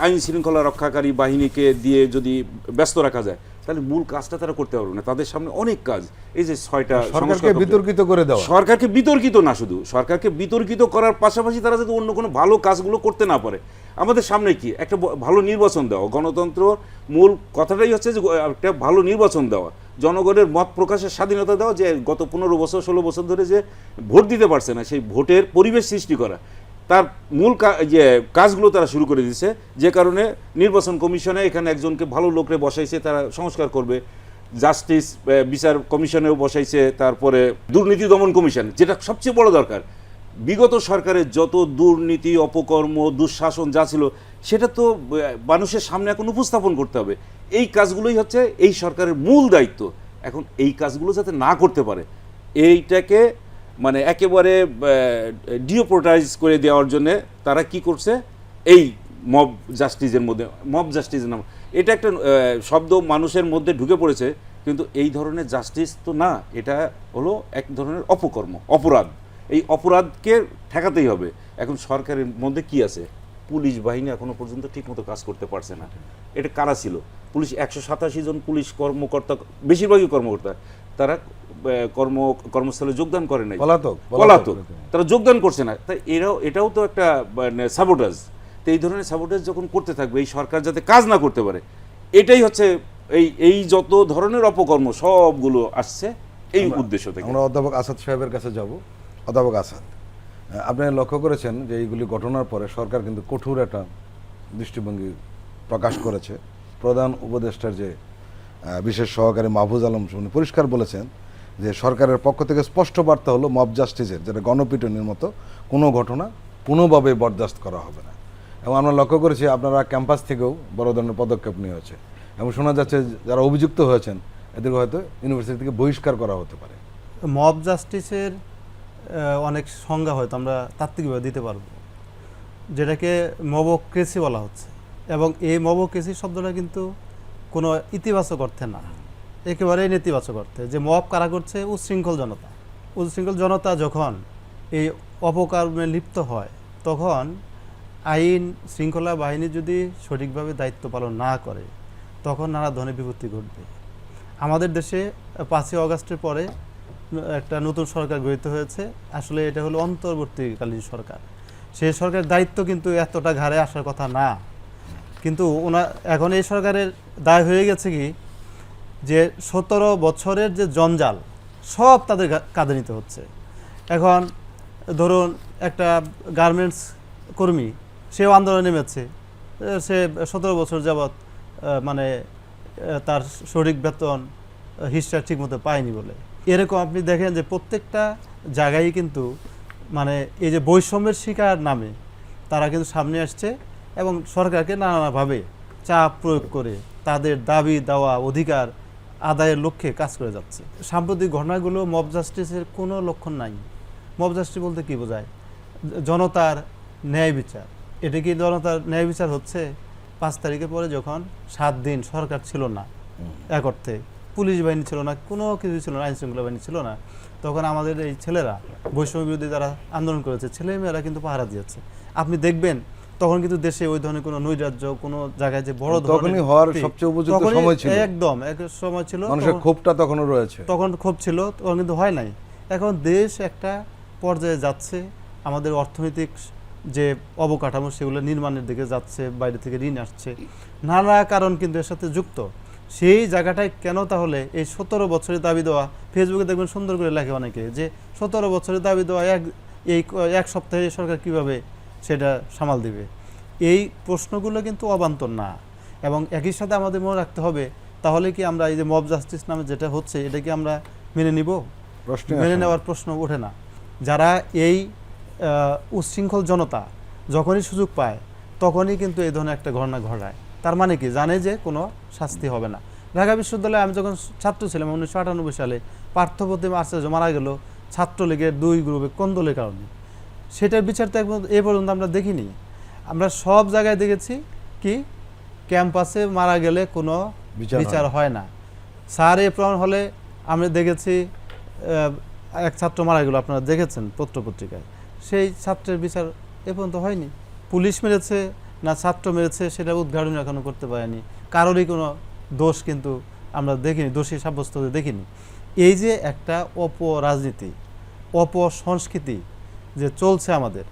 S2: আইন শৃঙ্খলা রক্ষাকারী বাহিনীকে দিয়ে যদি ব্যস্ত রাখা যায়, তাহলে মূল কাজটা তারা করতে পারবে না। তাদের সামনে অনেক কাজ, এই যে 6টা
S1: সরকারকে বিতর্কিত করে দেওয়া,
S2: সরকারকে বিতর্কিত না, শুধু সরকারকে বিতর্কিত করার পাশাপাশি তারা যদি অন্য কোনো ভালো কাজগুলো করতে না পারে। আমাদের সামনে কি একটা ভালো নির্বাচন দেওয়া, গণতন্ত্র মূল কথাটাই হচ্ছে যে একটা ভালো নির্বাচন দেওয়া, জনগণের মত প্রকাশের স্বাধীনতা দেওয়া। যে গত 15 বছর 16 বছর ধরে যে ভোট দিতে পারছে না, সেই ভোটের পরিবেশ সৃষ্টি করা, তার মূল যে কাজগুলো তারা শুরু করে দিচ্ছে। যে কারণে নির্বাচন কমিশনে এখানে একজনকে ভালো লোকরে বসাইছে, তারা সংস্কার করবে। জাস্টিস বিচার কমিশনেও বসাইছে, তারপরে দুর্নীতি দমন কমিশন, যেটা সবচেয়ে বড় দরকার। বিগত সরকারের যত দুর্নীতি, অপকর্ম, দুঃশাসন যা ছিল, সেটা তো মানুষের সামনে এখন উপস্থাপন করতে হবে। এই কাজগুলোই হচ্ছে এই সরকারের মূল দায়িত্ব। এখন এই কাজগুলো যাতে না করতে পারে, এইটাকে মানে একেবারে ডিওপ্রোটাইজ করে দেওয়ার জন্যে তারা কি করছে, এই মব জাস্টিসের মধ্যে, মব জাস্টিসের নাম, এটা একটা শব্দ মানুষের মধ্যে ঢুকে পড়েছে, কিন্তু এই ধরনের জাস্টিস তো না, এটা হলো এক ধরনের অপকর্ম, অপরাধ। এই অপরাধকে ঠেকাতেই হবে। এখন সরকারের মধ্যে কি আছে? পুলিশ বাহিনী এখনো পর্যন্ত ঠিকমতো কাজ করতে পারছে না। এটা কারা ছিল? পুলিশ 187 জন পুলিশ কর্মকর্তা, বেশিরভাগই কর্মকর্তা, তারা কর্মস্থলে যোগদান করে নাই, পলাতক, তারা যোগদান করছে না। তাই এটাও তো একটা সাবোটাজ। তো এই ধরনের সাবোটাজ যখন করতে থাকবে, এই সরকার যাতে কাজ না করতে পারে, এটাই হচ্ছে এই যত ধরনের অপকর্ম সবগুলো আসছে এই উদ্দেশ্য থেকে।
S1: আমরা অধ্যাপক আসাদ সাহেবের কাছে যাব। অধ্যাপক আসাদ, আপনি লক্ষ্য করেছেন যে এইগুলি ঘটনার পরে সরকার কিন্তু কঠোর একটা দৃষ্টিভঙ্গি প্রকাশ করেছে। প্রধান উপদেষ্টার যে বিশেষ সহকারী মাহফুজ আলম উনি পরিষ্কার বলেছেন যে সরকারের পক্ষ থেকে স্পষ্ট বার্তা হলো মব জাস্টিসের, যেটা গণপিটুনির মতো কোনো ঘটনা কোনোভাবে বরদাস্ত করা হবে না। এবং আমরা লক্ষ্য করেছি আপনারা ক্যাম্পাস থেকেও বড় ধরনের পদক্ষেপ নিয়েছে, এবং শোনা যাচ্ছে যারা অভিযুক্ত হয়েছেন এদেরকে হয়তো ইউনিভার্সিটি থেকে বহিষ্কার করা হতে পারে।
S3: মব জাস্টিসের অনেক সংজ্ঞা হয়তো আমরা তাত্ত্বিকভাবে দিতে পারবো, যেটাকে মবক্রেসি বলা হচ্ছে। এবং এই মবক্রেসি শব্দটা কিন্তু কোনো ইতিবাচক অর্থে না, একেবারেই নেতিবাচক অর্থে। যে মব কারা করছে? উচ্ছৃঙ্খল জনতা। উচ্ছৃঙ্খল জনতা যখন এই অপকর্মে লিপ্ত হয়, তখন আইন শৃঙ্খলা বাহিনী যদি সঠিকভাবে দায়িত্ব পালন না করে, তখন নানা ধরনের বিপত্তি ঘটবে। আমাদের দেশে 5ই আগস্টের পরে একটা নতুন সরকার গঠিত হয়েছে। আসলে এটা হলো অন্তর্বর্তীকালীন সরকার। সেই সরকারের দায়িত্ব কিন্তু এতটা ঘাড়ে আসার কথা না, কিন্তু এখন এই সরকারের দায় হয়ে গেছে কি, যে 17 বছরের যে জঞ্জাল সব তাদের কাঁধে নিতে হচ্ছে। এখন ধরুন একটা গার্মেন্টস কর্মী, সেও আন্দোলনে নেমেছে, সে 17 বছর যাবৎ মানে তার সঠিক বেতন হিসাব ঠিক মতো পায়নি বলে। এরকম আপনি দেখেন যে প্রত্যেকটা জায়গায় কিন্তু মানে এই যে বৈষম্যের শিকার নামে তারা কিন্তু সামনে আসছে এবং সরকারকে নানাভাবে চাপ প্রয়োগ করে তাদের দাবি দেওয়া অধিকার আদায়ের লক্ষ্যে কাজ করে যাচ্ছে। সাম্প্রতিক ঘটনাগুলো মব জাস্টিসের কোনো লক্ষণ নাই। মব জাস্টিস বলতে কি বোঝায়? জনতার ন্যায় বিচার। এটা কি জনতার ন্যায় বিচার হচ্ছে? 5 তারিখের পরে যখন 7 দিন সরকার ছিল না, এক অর্থে পুলিশ বাহিনী ছিল না, কোনো কিছু ছিল না, আইন শৃঙ্খলা বাহিনী ছিল না, তখন আমাদের এই ছেলেরা, বৈষম্য বিরোধী যারা আন্দোলন করেছে, ছেলেমেয়েরা কিন্তু পাহারা দিয়েছে। আপনি দেখবেন তখন কিন্তু দেশে ওই ধরনের কোনো নৈরাজ্য, কোনো জায়গায় যে বড়
S1: তখনই হওয়ার সবচেয়ে উপযুক্ত সময় ছিল,
S3: একদম এক সময় ছিল,
S1: মানুষের ক্ষোভটা তখনও রয়েছে,
S3: তখন ক্ষোভ ছিল, তখন কিন্তু হয় নাই। এখন দেশ একটা পর্যায়ে যাচ্ছে, আমাদের অর্থনৈতিক যে অবকাঠামো সেগুলো নির্মাণের দিকে যাচ্ছে, বাইরে থেকে ঋণ আসছে, নানা কারণ কিন্তু এর সাথে যুক্ত। সেই জায়গাটায় কেন তাহলে এই 17 বছরের দাবি দেওয়া, ফেসবুকে দেখবেন সুন্দর করে লেখে অনেকে যে 17 বছরের দাবি দেওয়া এক সপ্তাহে সরকার কিভাবে সেটা সামাল দিবে? এই প্রশ্নগুলো কিন্তু অবান্তর না। এবং একই সাথে আমাদের মনে রাখতে হবে, তাহলে কি আমরা এই যে মব জাস্টিস নামে যেটা হচ্ছে, এটা কি আমরা মেনে নিব? মেনে নেওয়ার প্রশ্ন ওঠে না। যারা এই উচ্ছৃঙ্খল জনতা যখনই সুযোগ পায় তখনই কিন্তু এই ধরনের একটা ঘটনা ঘটায়। তার মানে কি? জানে যে কোনো শাস্তি হবে না। ঢাকা বিশ্ববিদ্যালয়ে আমি যখন ছাত্র ছিলাম 1998 সালে, পার্থপ্রতিম আচার্য মারা গেল ছাত্রলীগের 2 গ্রুপে কোন্দলের কারণে। সেটার বিচার তো এ পর্যন্ত আমরা দেখিনি। আমরা সব জায়গায় দেখেছি কি, ক্যাম্পাসে মারা গেলে কোনো বিচার হয় না। স্যার এপ্রন হলে আমরা দেখেছি এক ছাত্র মারা গেল, আপনারা দেখেছেন পত্রপত্রিকায়, সেই ছাত্রের বিচার এ পর্যন্ত হয়নি। পুলিশ মেরেছে না ছাত্র মেরেছে সেটা উদ্ঘাটন এখনো করতে পারেনি, কারোরই কোনো দোষ কিন্তু আমরা দেখিনি, দোষী সাব্যস্ত দেখিনি। এই যে একটা অপরাজনীতি, অপসংস্কৃতি যে চলছে আমাদের,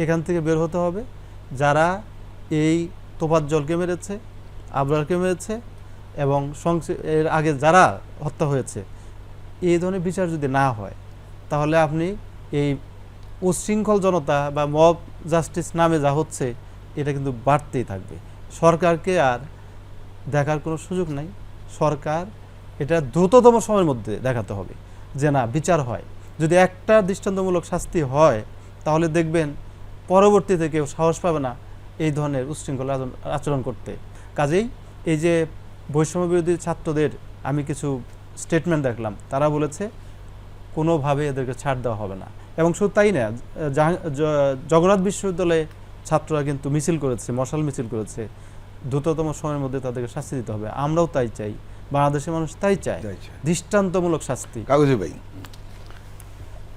S3: এখান থেকে বের হতে হবে। যারা এই তোফাজ্জলকে মেরেছে, আবরারকে মেরেছে এবং এর আগে যারা হত্যা হয়েছে, এই ধরনের বিচার যদি না হয়, তাহলে আপনি এই উচ্ছৃঙ্খল জনতা বা মব জাস্টিস নামে যা হচ্ছে, এটা কিন্তু বাড়তেই থাকবে। সরকারকে আর দেখার কোনো সুযোগ নাই। সরকার এটা দ্রুততম সময়ের মধ্যে দেখাতে হবে যে না, বিচার হয়। যদি একটা দৃষ্টান্তমূলক শাস্তি হয়, তাহলে দেখবেন পরবর্তীতে কেউ সাহস পাবে না এই ধরনের উচ্ছৃঙ্খল আচরণ করতে। কাজেই এই যে বৈষম্য বিরোধী ছাত্রদের আমি কিছু স্টেটমেন্ট দেখলাম, তারা বলেছে কোনোভাবে এদেরকে ছাড় দেওয়া হবে না। এবং শুধু তাই না, জগন্নাথ বিশ্ববিদ্যালয়ে ছাত্ররা কিন্তু মিছিল করেছে, মশাল মিছিল করেছে, দ্রুততম সময়ের মধ্যে তাদেরকে শাস্তি দিতে হবে। আমরাও তাই চাই, বাংলাদেশের মানুষ তাই চায়,
S1: তাই চায়।
S3: দৃষ্টান্তমূলক শাস্তি।
S1: কাগজি ভাই,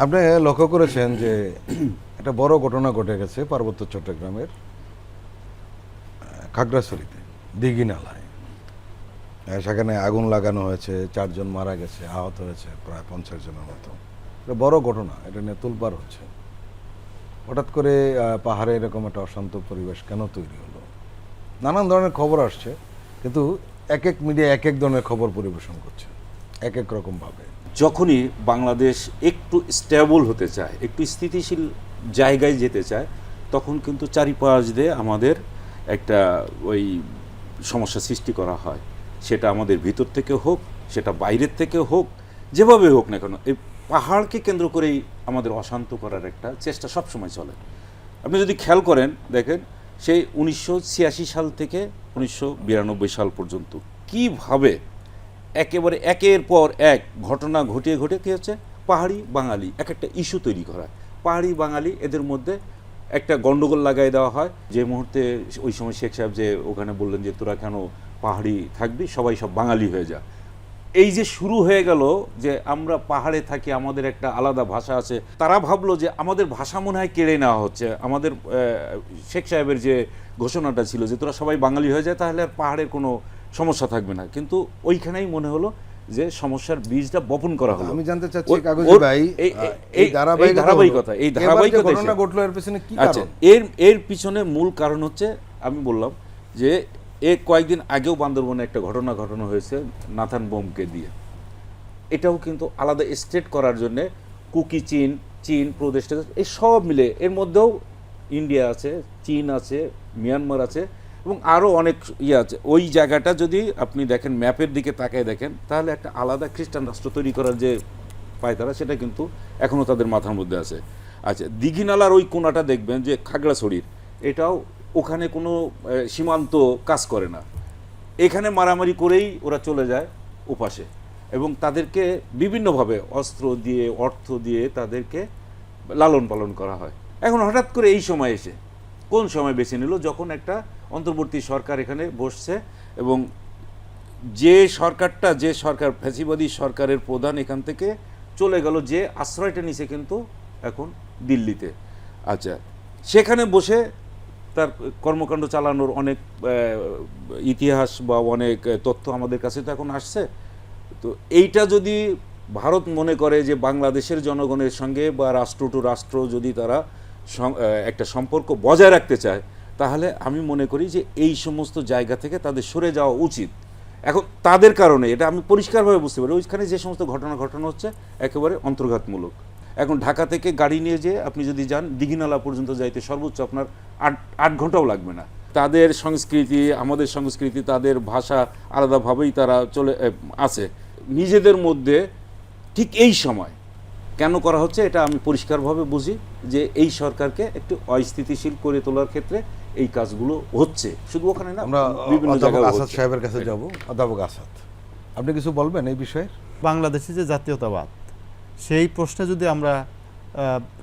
S1: আপনি লক্ষ্য করেছেন যে একটা বড় ঘটনা ঘটে গেছে পার্বত্য চট্টগ্রামের খাগড়াছড়িতে দীঘিনালায়। সেখানে আগুন লাগানো হয়েছে, 4 জন মারা গেছে, আহত হয়েছে প্রায় 50 জনের মতো। এটা বড় ঘটনা, এটা নিয়ে তোলপাড় হচ্ছে। হঠাৎ করে পাহাড়ে এরকম একটা অশান্ত পরিবেশ কেন তৈরি হলো? নানান ধরনের খবর আসছে, কিন্তু এক এক মিডিয়া এক এক ধরনের খবর পরিবেশন করছে এক এক রকমভাবে।
S2: যখনই বাংলাদেশ একটু স্টেবল হতে চায়, একটু স্থিতিশীল জায়গায় যেতে চায়, তখন কিন্তু চারিপাশ দিয়ে আমাদের একটা ওই সমস্যা সৃষ্টি করা হয়। সেটা আমাদের ভিতর থেকে হোক, সেটা বাইরের থেকে হোক, যেভাবে হোক না কেন, এই পাহাড়কে কেন্দ্র করেই আমাদের অশান্ত করার একটা চেষ্টা সবসময় চলে। আপনি যদি খেয়াল করেন, দেখেন সেই 1986 সাল থেকে 1992 সাল পর্যন্ত কিভাবে একেবারে একের পর এক ঘটনা ঘটিয়ে কী হচ্ছে, পাহাড়ি বাঙালি এক একটা ইস্যু তৈরি করা, পাহাড়ি বাঙালি এদের মধ্যে একটা গন্ডগোল লাগাই দেওয়া হয়। যে মুহূর্তে ওই সময় শেখ সাহেব যে ওখানে বললেন যে তোরা কেন পাহাড়ি থাকবি, সবাই সব বাঙালি হয়ে যা, এই যে শুরু হয়ে গেল যে আমরা পাহাড়ে থাকি, আমাদের একটা আলাদা ভাষা আছে। তারা ভাবলো যে আমাদের ভাষা মনে হয় কেড়ে নেওয়া হচ্ছে। আমাদের শেখ সাহেবের যে ঘোষণাটা ছিল যে তোরা সবাই বাঙালি হয়ে যায়, তাহলে আর পাহাড়ের কোনো সমস্যা থাকবে না, কিন্তু ওইখানেই মনে হলো যে সমস্যার বীজটা বপন করা হলো।
S1: আমি জানতে চাচ্ছি কাগজি ভাই, এই ধারাবাহিকতা ঘটনা ঘটলো, এর পিছনে কি কারণ?
S2: এর পিছনে মূল কারণ হচ্ছে, আমি বললাম যে কয়েকদিন আগেও বান্দরবনে একটা ঘটনা হয়েছে নাথান বোমকে দিয়ে। এটাও কিন্তু আলাদা স্টেট করার জন্য কুকি চীন প্রদেশ, এই সব মিলে, এর মধ্যেও ইন্ডিয়া আছে, চীন আছে, মিয়ানমার আছে এবং আরও অনেক আছে। ওই জায়গাটা যদি আপনি দেখেন, ম্যাপের দিকে তাকায় দেখেন, তাহলে একটা আলাদা খ্রিস্টান রাষ্ট্র তৈরি করার যে পায়তারা, সেটা কিন্তু এখনও তাদের মাথার মধ্যে আছে। আচ্ছা, দীঘিনালার ওই কোনাটা দেখবেন যে খাগড়াছড়ির, এটাও ওখানে কোনো সীমান্ত কাজ করে না, এখানে মারামারি করেই ওরা চলে যায় ওপাশে, এবং তাদেরকে বিভিন্নভাবে অস্ত্র দিয়ে, অর্থ দিয়ে তাদেরকে লালন পালন করা হয়। এখন হঠাৎ করে এই সময় এসে, কোন সময় বেছে নিল, যখন একটা অন্তর্বর্তী সরকার এখানে বসছে, এবং যে সরকার ফ্যাসিবাদী সরকারের প্রধান এখান থেকে চলে গেল, যে আশ্রয়টা নিছে কিন্তু এখন দিল্লিতে। আচ্ছা, সেখানে বসে তার কর্মকাণ্ড চালানোর অনেক ইতিহাস বা অনেক তথ্য আমাদের কাছে তো এখন আসছে। তো এইটা যদি ভারত মনে করে যে বাংলাদেশের জনগণের সঙ্গে বা রাষ্ট্র টু রাষ্ট্র যদি তারা একটা সম্পর্ক বজায় রাখতে চায়, তাহলে আমি মনে করি যে এই সমস্ত জায়গা থেকে তাদের সরে যাওয়া উচিত। এখন তাদের কারণে এটা আমি পরিষ্কারভাবে বুঝতে পারি, ওইখানে যে সমস্ত ঘটনা হচ্ছে একেবারে অন্তর্ঘাতমূলক। এখন ঢাকা থেকে গাড়ি নিয়ে যেয়ে আপনি যদি যান দীঘিনালা পর্যন্ত যাইতে সর্বোচ্চ আপনার 8 ঘন্টাও লাগবে না। তাদের সংস্কৃতি, আমাদের সংস্কৃতি, তাদের ভাষা আলাদাভাবেই তারা চলে আছে নিজেদের মধ্যে। ঠিক এই সময় কেন করা হচ্ছে এটা আমি পরিষ্কারভাবে বুঝি, যে এই সরকারকে একটু অস্থিতিশীল করে তোলার ক্ষেত্রে এই কাজগুলো হচ্ছে, শুধু ওখানে না,
S1: আমরা
S2: বিভিন্ন জায়গায়
S1: আসাদ সাহেবের কাছে যাব। অধ্যাপক আসাদ, আপনি কিছু বলবেন এই বিষয়ে?
S3: বাংলাদেশে যে জাতীয়তাবাদ, সেই প্রশ্নে যদি আমরা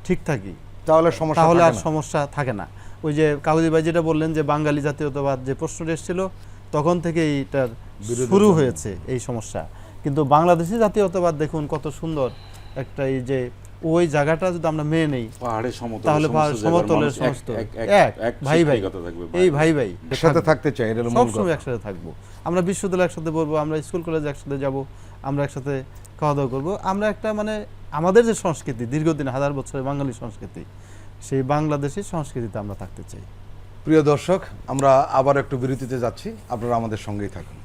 S3: ঠিক থাকি, তাহলে আর সমস্যা থাকে না। ওই যে কাগজি ভাই যেটা বললেন যে বাঙালি জাতীয়তাবাদ যে প্রশ্নটা এসেছিল, তখন থেকে এইটার শুরু হয়েছে এই সমস্যা। কিন্তু বাংলাদেশি জাতীয়তাবাদ দেখুন কত সুন্দর একটা, এই যে ওই জায়গাটা যদি আমরা মেনে নেই,
S2: পাহাড়ের সমতল,
S3: তাহলে সমতলের সমস্ত এক ভাই এই ভাই
S1: একসাথে থাকতে চাই,
S3: সবসময় একসাথে থাকবো। আমরা বিশ্ববিদ্যালয় একসাথে পড়বো, আমরা স্কুল কলেজ একসাথে যাব, আমরা একসাথে খাওয়া দাওয়া করবো। আমরা একটা মানে আমাদের যে সংস্কৃতি, দীর্ঘদিন 1000 বছরের বাঙালি সংস্কৃতি, সেই বাংলাদেশি সংস্কৃতিতে আমরা থাকতে চাই।
S1: প্রিয় দর্শক, আমরা আবার একটু বিরতিতে যাচ্ছি, আপনারা আমাদের সঙ্গেই থাকুন।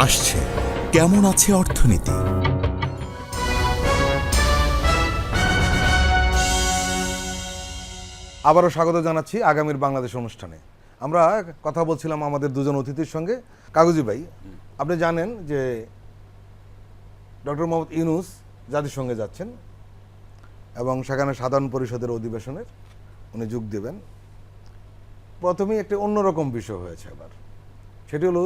S4: আসছে কেমন আছে অর্থনীতি।
S1: আবারও স্বাগত জানাচ্ছি আগামীর বাংলাদেশ অনুষ্ঠানে। আমরা কথা বলছিলাম আমাদের দুজন অতিথির সঙ্গে। কাগজি ভাই, আপনি জানেন যে ডক্টর মোহাম্মদ ইউনূস জাতিসংঘে যাচ্ছেন এবং সেখানে সাধারণ পরিষদের অধিবেশনের উনি যোগ দেবেন। প্রথমেই একটি অন্যরকম বিষয় হয়েছে এবার, সেটি হলো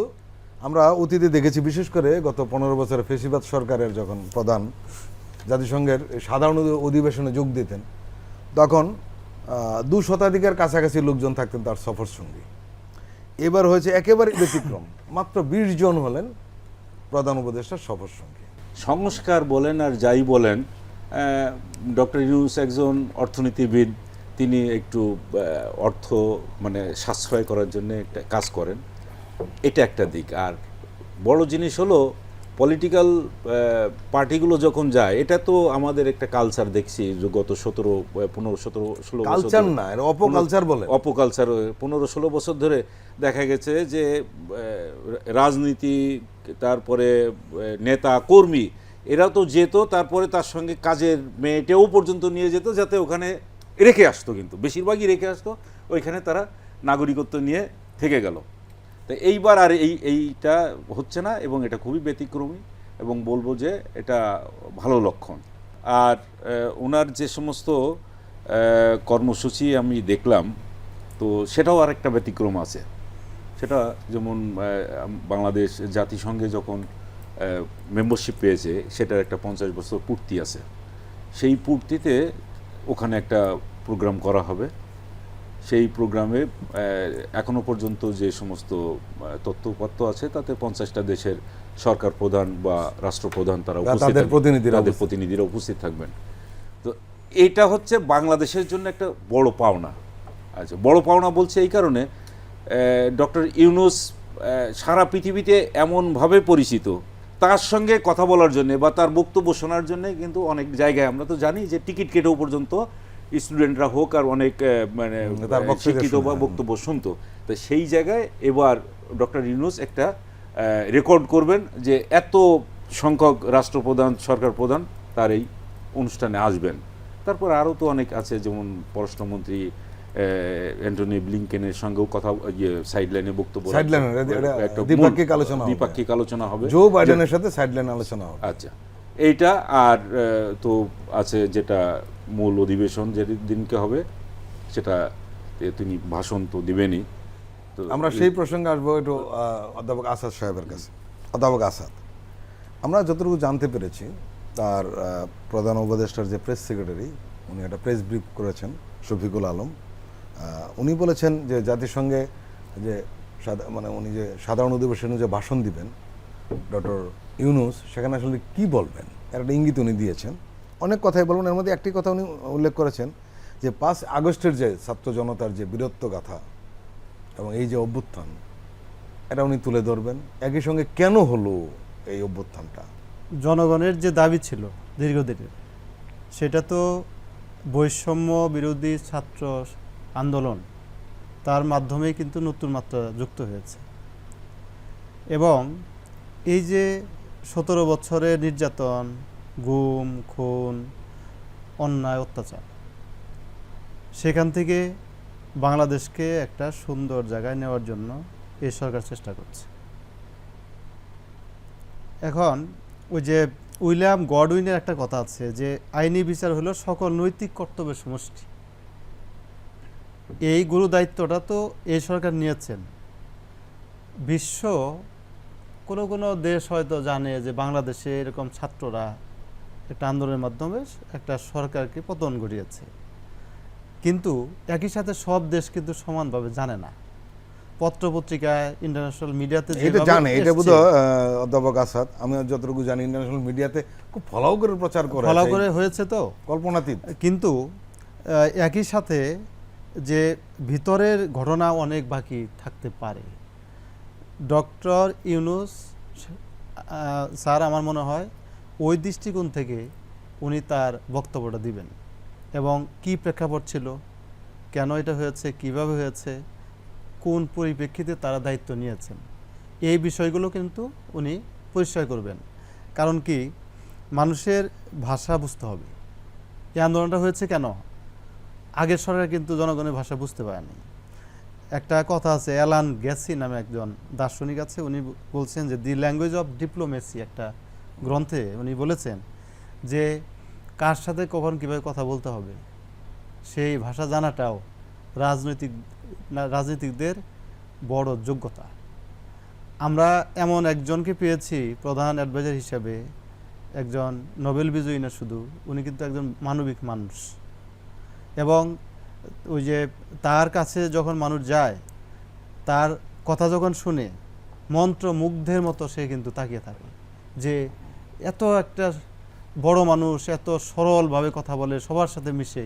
S1: আমরা অতীতে দেখেছি, বিশেষ করে গত 15 বছরে ফেসিবাদ সরকারের যখন প্রধান জাতিসংঘের সাধারণ অধিবেশনে যোগ দিতেন, তখন 2 শতাধিকের কাছাকাছি লোকজন থাকতেন তার সফর সঙ্গী। এবার হয়েছে একেবারে ব্যতিক্রম, মাত্র 20 জন হলেন প্রধান উপদেষ্টার সফর সঙ্গী।
S2: সংস্কার বলেন আর যাই বলেন, ডক্টর ইউনূস একজন অর্থনীতিবিদ, তিনি একটু অর্থ মানে সাশ্রয় করার জন্য একটা কাজ করেন, এটা একটা দিক। আর বড় জিনিস হলো পলিটিক্যাল পার্টিগুলো যখন যায়, এটা তো আমাদের একটা কালচার দেখছি যে গত 15-16
S1: কালচার না, এর অপকালচার বলে।
S2: অপকালচার 15-16 বছর ধরে দেখা গেছে যে রাজনীতি, তারপরে নেতা কর্মী, এরা তো যেত, তারপরে তার সঙ্গে কাজের মেয়েটাও পর্যন্ত নিয়ে যেত, যাতে ওখানে রেখে আসতো, কিন্তু বেশিরভাগই রেখে আসতো, ওইখানে তারা নাগরিকত্ব নিয়ে থেকে গেল। তো এইবার আর এইটা হচ্ছে না, এবং এটা খুবই ব্যতিক্রমী, এবং বলবো যে এটা ভালো লক্ষণ। আর ওনার যে সমস্ত কর্মসূচি আমি দেখলাম, তো সেটাও আর একটা ব্যতিক্রম আছে। সেটা যেমন বাংলাদেশ জাতিসংঘে যখন মেম্বারশিপ পেয়েছে, সেটার একটা 50 বছর পূর্তি আছে। সেই পূর্তিতে ওখানে একটা প্রোগ্রাম করা হবে। সেই প্রোগ্রামে এখনো পর্যন্ত যে সমস্ত তথ্যপত্র আছে, তাতে 50টা দেশের সরকার প্রধান বা রাষ্ট্রপ্রধান তারা
S1: তাদের
S2: প্রতিনিধিরা উপস্থিত থাকবেন। তো এটা হচ্ছে বাংলাদেশের জন্য একটা বড় পাওনা। আচ্ছা, বড় পাওনা বলছে এই কারণে, ডক্টর ইউনূস সারা পৃথিবীতে এমনভাবে পরিচিত, তার সঙ্গে কথা বলার জন্য বা তার বক্তব্য শোনার জন্য কিন্তু অনেক জায়গায় আমরা তো জানি যে টিকিট কেটেও পর্যন্ত স্টুডেন্টরা হোক আর অনেক মানে শিক্ষিত বা বক্তব্য শুনতো। তো সেই জায়গায় এবার ডক্টর ইউনূস একটা রেকর্ড করবেন যে এত সংখ্যক রাষ্ট্রপ্রধান, সরকার প্রধান তার এই অনুষ্ঠানে আসবেন। তারপর আরও তো অনেক আছে, যেমন পররাষ্ট্রমন্ত্রী অ্যান্টনি ব্লিংকেনের সঙ্গেও কথা, সাইডলাইনে বক্তব্য, দ্বিপাক্ষিক আলোচনা হবে,
S1: জো বাইডেনের সাথে সাইডলাইন আলোচনা হবে।
S2: আচ্ছা, এইটা আর তো আছে যেটা মূল অধিবেশন যে দিনকে হবে, সেটা তিনি ভাষণ তো দিবেনই। তো
S1: আমরা সেই প্রসঙ্গে আসবো একটু অধ্যাপক আসাদ সাহেবের কাছে। অধ্যাপক আসাদ, আমরা যতটুকু জানতে পেরেছি, তার প্রধান উপদেষ্টার যে প্রেস সেক্রেটারি, উনি একটা প্রেস ব্রিফ করেছেন, শফিকুল আলম। উনি বলেছেন যে জাতিসংঘে যে মানে উনি যে সাধারণ অধিবেশনে যে ভাষণ দিবেন ডক্টর ইউনূস, সেখানে আসলে কি বলবেন এর একটা ইঙ্গিত উনি দিয়েছেন। অনেক কথাই বলবেন, এর মধ্যে একটি কথা উনি উল্লেখ করেছেন যে 5 আগস্টের যে ছাত্র জনতার যে বীরত্ব গাথা এবং এই যে অভ্যুত্থান, এটা উনি তুলে ধরবেন। একই সঙ্গে কেন হলো এই অভ্যুত্থানটা,
S3: জনগণের যে দাবি ছিল দীর্ঘদিনের, সেটা তো বৈষম্য বিরোধী ছাত্র আন্দোলন, তার মাধ্যমেই কিন্তু নতুন মাত্রা যুক্ত হয়েছে। এবং এই যে 17 বছরের নির্যাতন, গুম, খুন, অন্যায়, অত্যাচার, সেখান থেকে বাংলাদেশকে একটা সুন্দর জায়গায় নেওয়ার জন্য এই সরকার চেষ্টা করছে। এখন ওই যে উইলিয়াম গডউইনের একটা কথা আছে যে আইনি বিচার হলো সকল নৈতিক কর্তব্যের সমষ্টি। এই গুরু দায়িত্বটা তো এই সরকার নিয়েছেন। বিশ্ব কোনো দেশ হয়তো জানে যে বাংলাদেশে এরকম ছাত্ররা একটা আন্দোলনের মাধ্যমে একটা সরকারকে পতন ঘটিয়েছে, কিন্তু একই সাথে সব দেশ কিন্তু সমানভাবে জানে না। পত্রপত্রিকায়, ইন্টারন্যাশনাল মিডিয়াতে
S1: এটা জানে, এটা বোধহয় অধ্যাপক আসাদ, আমি যতটুকু জানি ইন্টারন্যাশনাল মিডিয়াতে খুব ফলাও করে প্রচার করে,
S3: ফলো করে হয়েছে তো
S1: কল্পনাতীত।
S3: কিন্তু একই সাথে যে ভিতরের ঘটনা অনেক বাকি থাকতে পারে। ডক্টর ইউনূস স্যার আমার মনে হয় ওই দৃষ্টিকোণ থেকে উনি তার বক্তব্যটা দিবেন, এবং কি প্রেক্ষাপট ছিল, কেন এটা হয়েছে, কিভাবে হয়েছে, কোন পরিপ্রেক্ষিতে তারা দায়িত্ব নিয়েছেন, এই বিষয়গুলো কিন্তু উনি পরিষ্কার করবেন। কারণ কি, মানুষের ভাষা বুঝতে হবে। এই আন্দোলনটা হয়েছে কেন? আগের সরকার কিন্তু জনগণের ভাষা বুঝতে পারেনি। একটা কথা আছে, অ্যালান গ্যাসি নামে একজন দার্শনিক আছে, উনি বলছেন যে দি ল্যাঙ্গুয়েজ অফ ডিপ্লোমেসি একটা গ্রন্থে উনি বলেছেন যে কার সাথে কখন কীভাবে কথা বলতে হবে সেই ভাষা জানাটাও রাজনীতিকদের বড় যোগ্যতা। আমরা এমন একজনকে পেয়েছি প্রধান অ্যাডভাইজার হিসাবে, একজন নোবেল বিজয়ী না শুধু, উনি কিন্তু একজন মানবিক মানুষ। এবং ওই যে তার কাছে যখন মানুষ যায়, তার কথা যখন শুনে মন্ত্রমুগ্ধের মতো সে কিন্তু তাকিয়ে থাকে যে এত একটা বড় মানুষ এত সরলভাবে কথা বলে, সবার সাথে মিশে।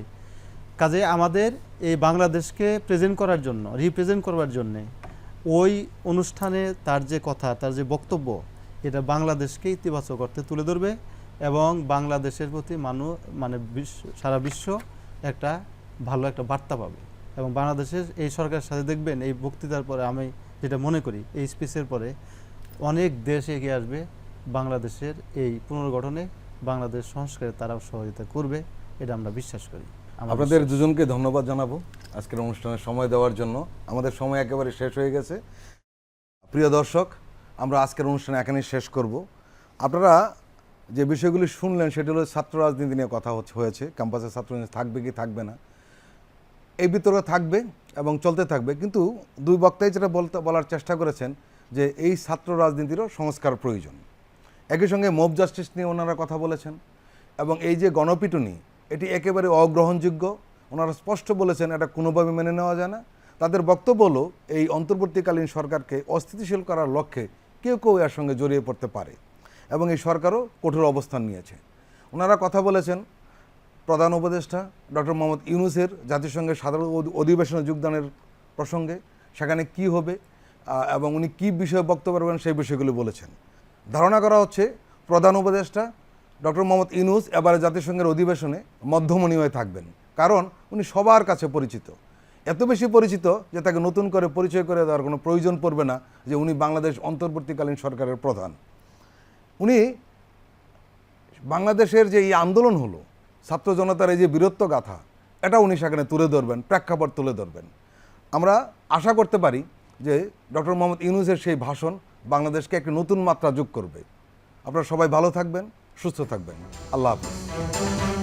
S3: কাজে আমাদের এই বাংলাদেশকে প্রেজেন্ট করার জন্য, রিপ্রেজেন্ট করবার জন্যে ওই অনুষ্ঠানে তার যে কথা, তার যে বক্তব্য, এটা বাংলাদেশকে ইতিবাচক অর্থে তুলে ধরবে এবং বাংলাদেশের প্রতি সারা বিশ্ব একটা ভালো একটা বার্তা পাবে। এবং বাংলাদেশের এই সরকারের সাথে দেখবেন এই বক্তৃতার পরে, আমি যেটা মনে করি এই স্পিচের পরে অনেক দেশ এগিয়ে আসবে বাংলাদেশের এই পুনর্গঠনে, বাংলাদেশ সংস্কারে তারাও সহযোগিতা করবে, এটা আমরা বিশ্বাস করি।
S1: আপনাদের দুজনকে ধন্যবাদ জানাবো আজকের অনুষ্ঠানে সময় দেওয়ার জন্য। আমাদের সময় একেবারে শেষ হয়ে গেছে। প্রিয় দর্শক, আমরা আজকের অনুষ্ঠানে এখানেই শেষ করব। আপনারা যে বিষয়গুলি শুনলেন সেটা হলো ছাত্র রাজনীতি নিয়ে কথা হয়েছে। ক্যাম্পাসে ছাত্র রাজনীতি থাকবে কি থাকবে না, এই বিতর্ক থাকবে এবং চলতে থাকবে। কিন্তু দুই বক্তাই যেটা বলার চেষ্টা করেছেন যে এই ছাত্র রাজনীতিরও সংস্কার প্রয়োজন। একই সঙ্গে মব জাস্টিস নিয়ে ওনারা কথা বলেছেন এবং এই যে গণপিটুনি, এটি একেবারে অগ্রহণযোগ্য। ওনারা স্পষ্ট বলেছেন এটা কোনোভাবে মেনে নেওয়া যায় না। তাদের বক্তব্য হলো এই অন্তর্বর্তীকালীন সরকারকে অস্থিতিশীল করার লক্ষ্যে কেউ কেউ এর সঙ্গে জড়িয়ে পড়তে পারে এবং এই সরকারও কঠোর অবস্থান নিয়েছে। ওনারা কথা বলেছেন প্রধান উপদেষ্টা ডক্টর মোহাম্মদ ইউনূসের জাতিসংঘের সাধারণ অধিবেশনে যোগদানের প্রসঙ্গে, সেখানে কি হবে এবং উনি কী বিষয়ে বক্তব্য রাখবেন সেই বিষয়গুলো বলেছেন। ধারণা করা হচ্ছে প্রধান উপদেষ্টা ডক্টর মোহাম্মদ ইউনূস এবারে জাতিসংঘের অধিবেশনে মধ্যমণি হয়ে থাকবেন, কারণ উনি সবার কাছে পরিচিত, এত বেশি পরিচিত যে তাকে নতুন করে পরিচয় করে দেওয়ার কোনো প্রয়োজন পড়বে না যে উনি বাংলাদেশ অন্তর্বর্তীকালীন সরকারের প্রধান। উনি বাংলাদেশের যে এই আন্দোলন হলো, ছাত্র জনতার এই যে বীরত্ব গাথা, এটা উনি সেখানে তুলে ধরবেন, প্রেক্ষাপট তুলে ধরবেন। আমরা আশা করতে পারি যে ডক্টর মোহাম্মদ ইউনূসের সেই ভাষণ বাংলাদেশকে একটি নতুন মাত্রা যোগ করবে। আপনারা সবাই ভালো থাকবেন, সুস্থ থাকবেন। আল্লাহ হাফেজ।